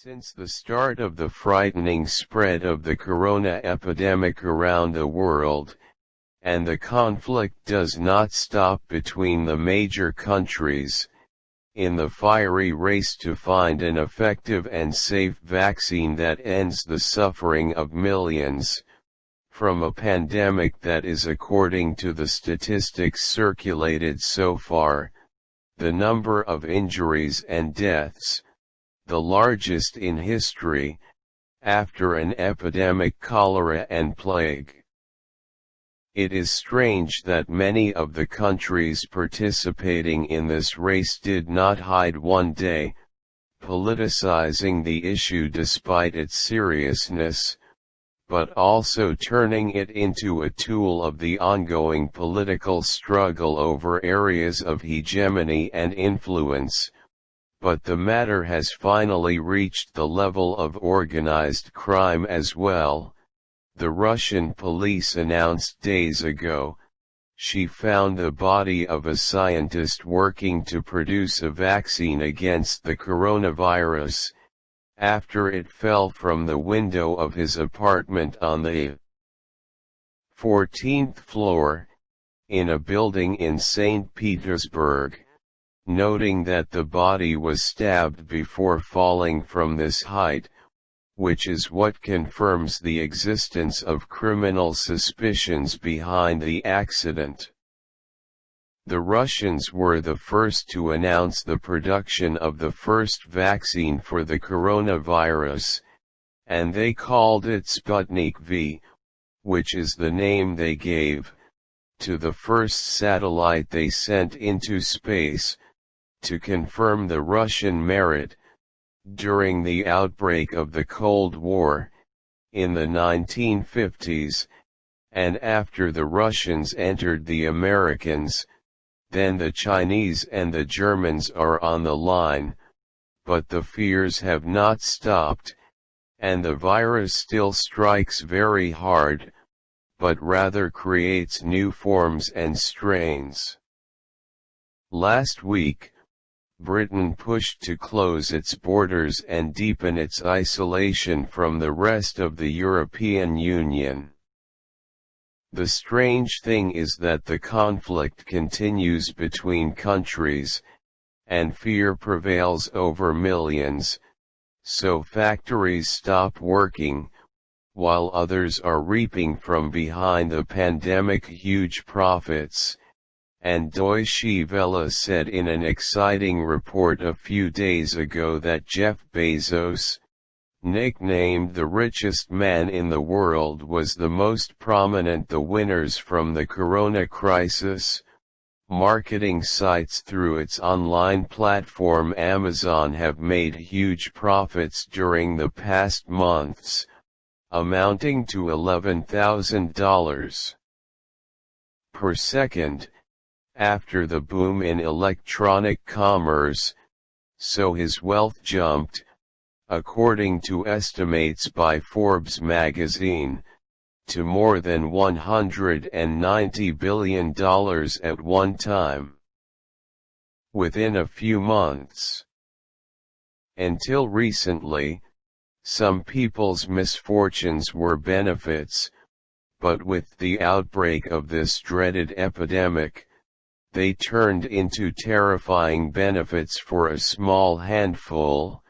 Since the start of the frightening spread of the corona epidemic around the world, and the conflict does not stop between the major countries, in the fiery race to find an effective and safe vaccine that ends the suffering of millions, from a pandemic that is, according to the statistics circulated so far, the number of injuries and deaths, the largest in history, after an epidemic cholera and plague. It is strange that many of the countries participating in this race did not hide one day, politicizing the issue despite its seriousness, but also turning it into a tool of the ongoing political struggle over areas of hegemony and influence. But the matter has finally reached the level of organized crime as well. The Russian police announced days ago, she found the body of a scientist working to produce a vaccine against the coronavirus, after it fell from the window of his apartment on the 14th floor, in a building in St. Petersburg, noting that the body was stabbed before falling from this height, which is what confirms the existence of criminal suspicions behind the accident. The Russians were the first to announce the production of the first vaccine for the coronavirus, and they called it Sputnik V, which is the name they gave to the first satellite they sent into space, to confirm the Russian merit. During the outbreak of the Cold War, in the 1950s, and after the Russians entered the Americans, then the Chinese and the Germans are on the line, but the fears have not stopped, and the virus still strikes very hard, but rather creates new forms and strains. Last week, Britain pushed to close its borders and deepen its isolation from the rest of the European Union. The strange thing is that the conflict continues between countries, and fear prevails over millions, so factories stop working, while others are reaping from behind the pandemic huge profits. And Deutsche Welle said in an exciting report a few days ago that Jeff Bezos, nicknamed the richest man in the world, was the most prominent. The winners from the corona crisis, marketing sites through its online platform Amazon, have made huge profits during the past months, amounting to $11,000 per second. After the boom in electronic commerce, so his wealth jumped, according to estimates by Forbes magazine, to more than $190 billion at one time, within a few months. Until recently, some people's misfortunes were benefits, but with the outbreak of this dreaded epidemic, they turned into terrifying benefits for a small handful,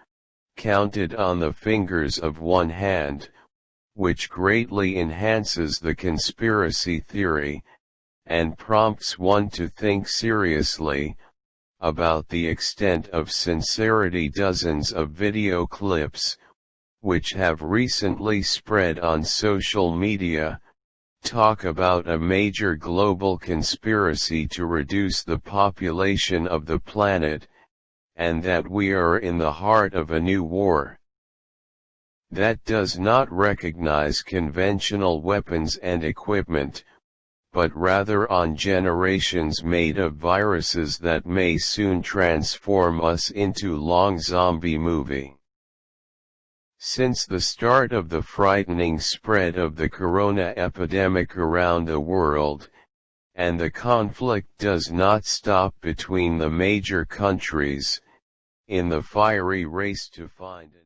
counted on the fingers of one hand, which greatly enhances the conspiracy theory, and prompts one to think seriously about the extent of sincerity. Dozens of video clips, which have recently spread on social media, talk about a major global conspiracy to reduce the population of the planet, and that we are in the heart of a new war that does not recognize conventional weapons and equipment, but rather on generations made of viruses that may soon transform us into long zombie movie. Since the start of the frightening spread of the corona epidemic around the world, and the conflict does not stop between the major countries, in the fiery race to find an